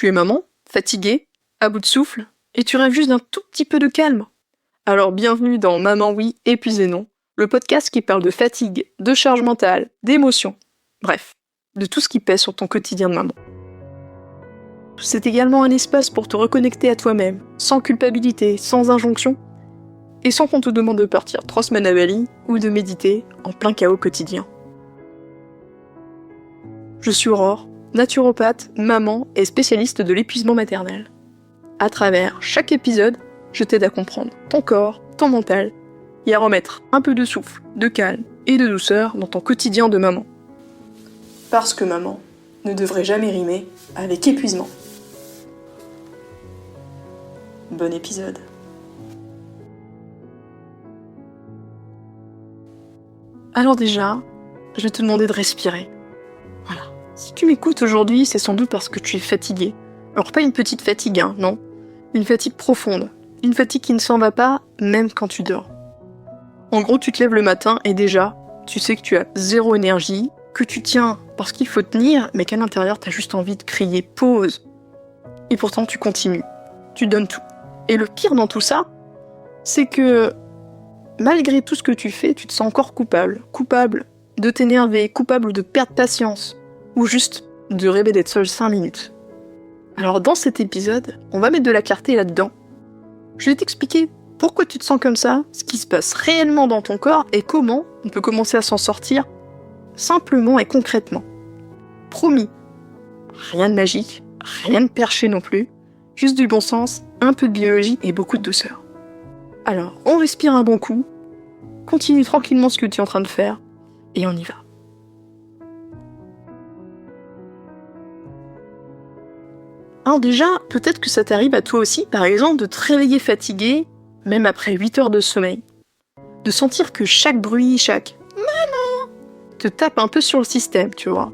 Tu es maman, fatiguée, à bout de souffle, et tu rêves juste d'un tout petit peu de calme. Alors bienvenue dans Maman oui, épuisée non, le podcast qui parle de fatigue, de charge mentale, d'émotions, bref, de tout ce qui pèse sur ton quotidien de maman. C'est également un espace pour te reconnecter à toi-même, sans culpabilité, sans injonction, et sans qu'on te demande de partir 3 semaines à Bali ou de méditer en plein chaos quotidien. Je suis Aurore, naturopathe, maman et spécialiste de l'épuisement maternel. À travers chaque épisode, je t'aide à comprendre ton corps, ton mental, et à remettre un peu de souffle, de calme et de douceur dans ton quotidien de maman. Parce que maman ne devrait jamais rimer avec épuisement. Bon épisode. Alors déjà, je vais te demander de respirer. Voilà. Si tu m'écoutes aujourd'hui, c'est sans doute parce que tu es fatigué. Alors pas une petite fatigue, hein, non. Une fatigue profonde. Une fatigue qui ne s'en va pas, même quand tu dors. En gros, tu te lèves le matin et déjà, tu sais que tu as zéro énergie, que tu tiens parce qu'il faut tenir, mais qu'à l'intérieur, t'as juste envie de crier « pause ». Et pourtant, tu continues. Tu donnes tout. Et le pire dans tout ça, c'est que malgré tout ce que tu fais, tu te sens encore coupable. Coupable de t'énerver, coupable de perdre patience, ou juste de rêver d'être seul 5 minutes. Alors dans cet épisode, on va mettre de la clarté là-dedans. Je vais t'expliquer pourquoi tu te sens comme ça, ce qui se passe réellement dans ton corps, et comment on peut commencer à s'en sortir simplement et concrètement. Promis, rien de magique, rien de perché non plus, juste du bon sens, un peu de biologie et beaucoup de douceur. Alors, on respire un bon coup, continue tranquillement ce que tu es en train de faire, et on y va. Alors déjà, peut-être que ça t'arrive à toi aussi, par exemple, de te réveiller fatigué, même après 8 heures de sommeil. De sentir que chaque bruit, chaque « maman » te tape un peu sur le système, tu vois.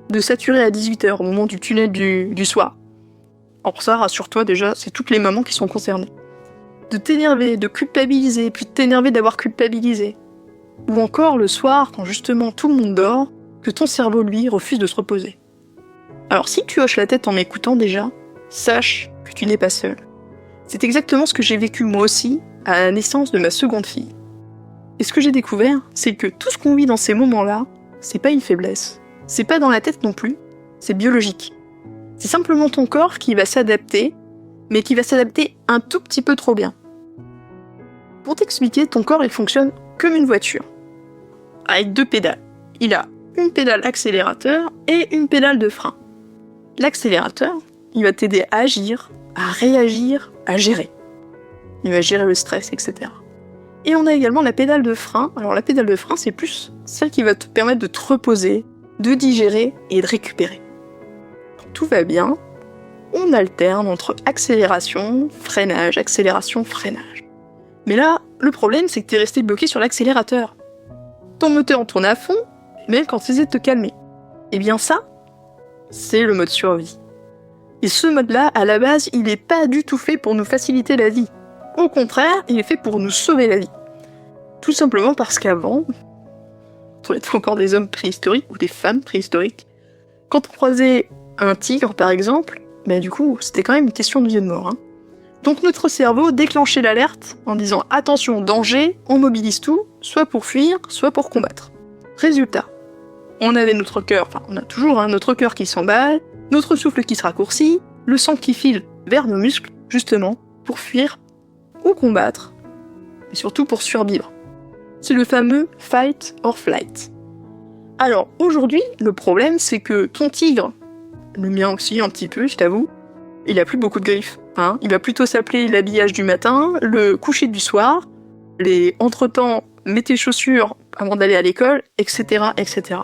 De saturer à 18h au moment du tunnel du soir. Alors ça, rassure-toi déjà, c'est toutes les mamans qui sont concernées. De t'énerver, de culpabiliser, puis de t'énerver d'avoir culpabilisé. Ou encore le soir, quand justement tout le monde dort, que ton cerveau, lui, refuse de se reposer. Alors si tu hoches la tête en m'écoutant déjà, sache que tu n'es pas seul. C'est exactement ce que j'ai vécu moi aussi à la naissance de ma seconde fille. Et ce que j'ai découvert, c'est que tout ce qu'on vit dans ces moments-là, c'est pas une faiblesse. C'est pas dans la tête non plus, c'est biologique. C'est simplement ton corps qui va s'adapter, mais qui va s'adapter un tout petit peu trop bien. Pour t'expliquer, ton corps il fonctionne comme une voiture, avec 2 pédales. Il a une pédale accélérateur et une pédale de frein. L'accélérateur, il va t'aider à agir, à réagir, à gérer. Il va gérer le stress, etc. Et on a également la pédale de frein. Alors la pédale de frein, c'est plus celle qui va te permettre de te reposer, de digérer et de récupérer. Quand tout va bien, on alterne entre accélération, freinage, accélération, freinage. Mais là, le problème, c'est que t'es resté bloqué sur l'accélérateur. Ton moteur tourne à fond, même quand tu essaies de te calmer. Et bien ça, c'est le mode survie. Et ce mode-là, à la base, il n'est pas du tout fait pour nous faciliter la vie. Au contraire, il est fait pour nous sauver la vie. Tout simplement parce qu'avant, on était encore des hommes préhistoriques ou des femmes préhistoriques, quand on croisait un tigre par exemple, du coup, c'était quand même une question de vie et de mort. Hein. Donc notre cerveau déclenchait l'alerte en disant « Attention, danger », on mobilise tout, soit pour fuir, soit pour combattre. Résultat, on avait notre cœur, enfin on a toujours notre cœur qui s'emballe, notre souffle qui se raccourcit, le sang qui file vers nos muscles, justement, pour fuir ou combattre, et surtout pour survivre. C'est le fameux « fight or flight ». Alors aujourd'hui, le problème c'est que ton tigre, le mien aussi un petit peu, je t'avoue, il a plus beaucoup de griffes. Hein. Il va plutôt s'appeler l'habillage du matin, le coucher du soir, les entre-temps, mets tes chaussures avant d'aller à l'école, etc., etc.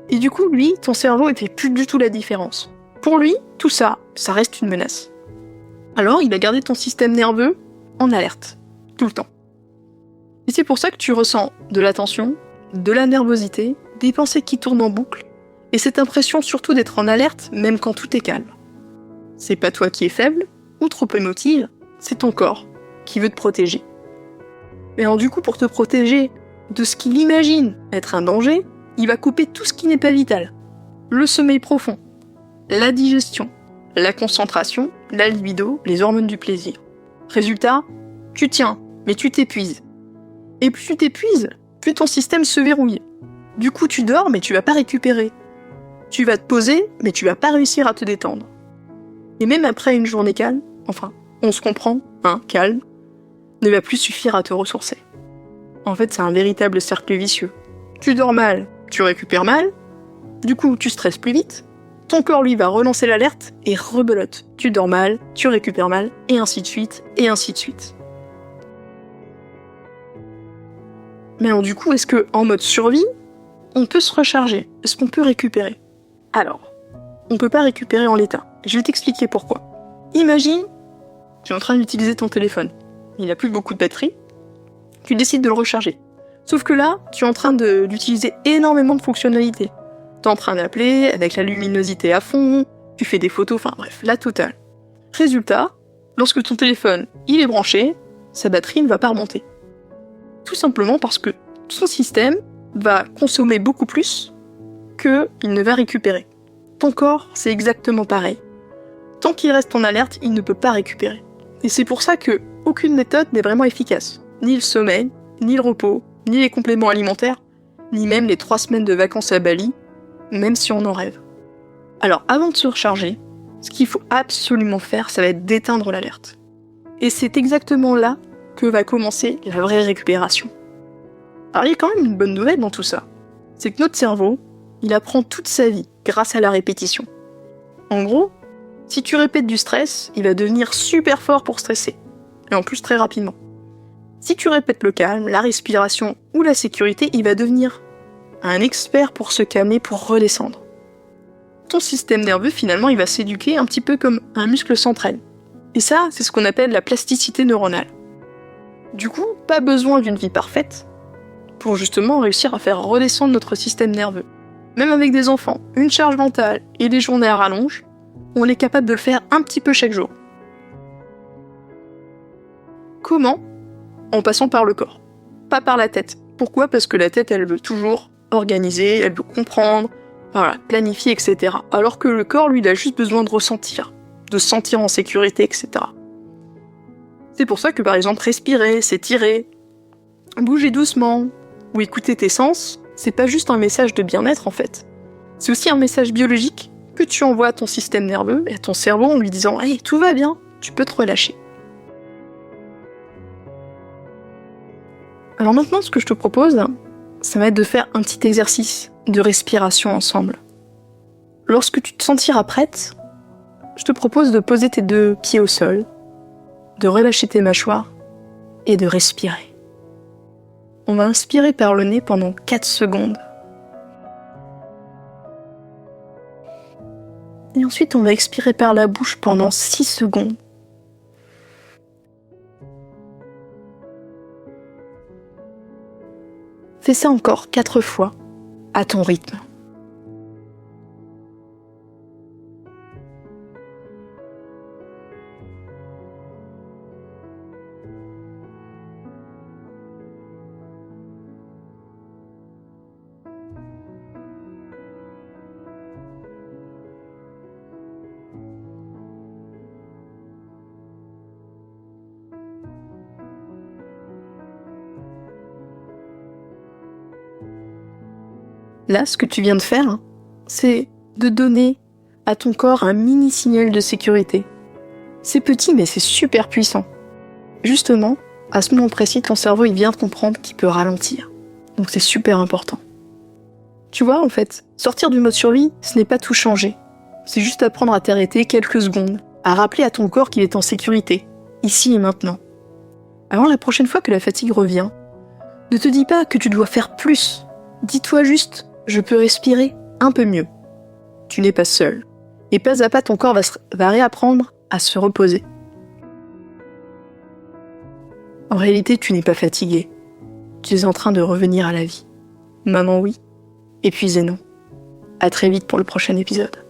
Et du coup, lui, ton cerveau ne fait plus du tout la différence. Pour lui, tout ça, ça reste une menace. Alors, il va garder ton système nerveux en alerte, tout le temps. Et c'est pour ça que tu ressens de la tension, de la nervosité, des pensées qui tournent en boucle, et cette impression surtout d'être en alerte même quand tout est calme. C'est pas toi qui es faible, ou trop émotive, c'est ton corps qui veut te protéger. Mais alors du coup, pour te protéger de ce qu'il imagine être un danger, il va couper tout ce qui n'est pas vital. Le sommeil profond, la digestion, la concentration, la libido, les hormones du plaisir. Résultat, tu tiens, mais tu t'épuises. Et plus tu t'épuises, plus ton système se verrouille. Du coup, tu dors, mais tu vas pas récupérer. Tu vas te poser, mais tu vas pas réussir à te détendre. Et même après une journée calme, enfin, on se comprend, calme, ne va plus suffire à te ressourcer. En fait, c'est un véritable cercle vicieux. Tu dors mal, tu récupères mal, du coup, tu stresses plus vite, ton corps, lui, va relancer l'alerte et rebelote. Tu dors mal, tu récupères mal, et ainsi de suite, et ainsi de suite. Mais alors du coup, est-ce que en mode survie, on peut se recharger? Est-ce qu'on peut récupérer? Alors, on peut pas récupérer en l'état. Je vais t'expliquer pourquoi. Imagine, tu es en train d'utiliser ton téléphone. Il n'a plus beaucoup de batterie. Tu décides de le recharger. Sauf que là, tu es en train d'utiliser énormément de fonctionnalités. T'es en train d'appeler avec la luminosité à fond, tu fais des photos, enfin bref, la totale. Résultat, lorsque ton téléphone il est branché, sa batterie ne va pas remonter. Tout simplement parce que son système va consommer beaucoup plus qu'il ne va récupérer. Ton corps, c'est exactement pareil. Tant qu'il reste en alerte, il ne peut pas récupérer. Et c'est pour ça que aucune méthode n'est vraiment efficace. Ni le sommeil, ni le repos, ni les compléments alimentaires, ni même les 3 semaines de vacances à Bali, même si on en rêve. Alors, avant de se recharger, ce qu'il faut absolument faire, ça va être d'éteindre l'alerte. Et c'est exactement là que va commencer la vraie récupération. Alors, il y a quand même une bonne nouvelle dans tout ça. C'est que notre cerveau, il apprend toute sa vie grâce à la répétition. En gros, si tu répètes du stress, il va devenir super fort pour stresser. Et en plus très rapidement. Si tu répètes le calme, la respiration ou la sécurité, il va devenir un expert pour se calmer, pour redescendre. Ton système nerveux, finalement, il va s'éduquer un petit peu comme un muscle s'entraîne. Et ça, c'est ce qu'on appelle la plasticité neuronale. Du coup, pas besoin d'une vie parfaite pour justement réussir à faire redescendre notre système nerveux. Même avec des enfants, une charge mentale et des journées à rallonge, on est capable de le faire un petit peu chaque jour. Comment? En passant par le corps, pas par la tête. Pourquoi? Parce que la tête, elle veut toujours organiser, elle veut comprendre, voilà, planifier, etc. Alors que le corps, lui, il a juste besoin de ressentir, de se sentir en sécurité, etc. C'est pour ça que, par exemple, respirer, s'étirer, bouger doucement, ou écouter tes sens, c'est pas juste un message de bien-être, en fait. C'est aussi un message biologique que tu envoies à ton système nerveux et à ton cerveau en lui disant « Hey, tout va bien, tu peux te relâcher ». Alors maintenant, ce que je te propose, ça va être de faire un petit exercice de respiration ensemble. Lorsque tu te sentiras prête, je te propose de poser tes 2 pieds au sol, de relâcher tes mâchoires et de respirer. On va inspirer par le nez pendant 4 secondes. Et ensuite, on va expirer par la bouche pendant 6 secondes. Fais ça encore 4 fois, à ton rythme. Là, ce que tu viens de faire, c'est de donner à ton corps un mini signal de sécurité. C'est petit, mais c'est super puissant. Justement, à ce moment précis, ton cerveau il vient de comprendre qu'il peut ralentir. Donc c'est super important. Tu vois, en fait, sortir du mode survie, ce n'est pas tout changer. C'est juste apprendre à t'arrêter quelques secondes, à rappeler à ton corps qu'il est en sécurité, ici et maintenant. Alors la prochaine fois que la fatigue revient, ne te dis pas que tu dois faire plus. Dis-toi juste, je peux respirer un peu mieux. Tu n'es pas seul. Et pas à pas, ton corps va réapprendre à se reposer. En réalité, tu n'es pas fatigué. Tu es en train de revenir à la vie. Maman oui, épuisé non. À très vite pour le prochain épisode.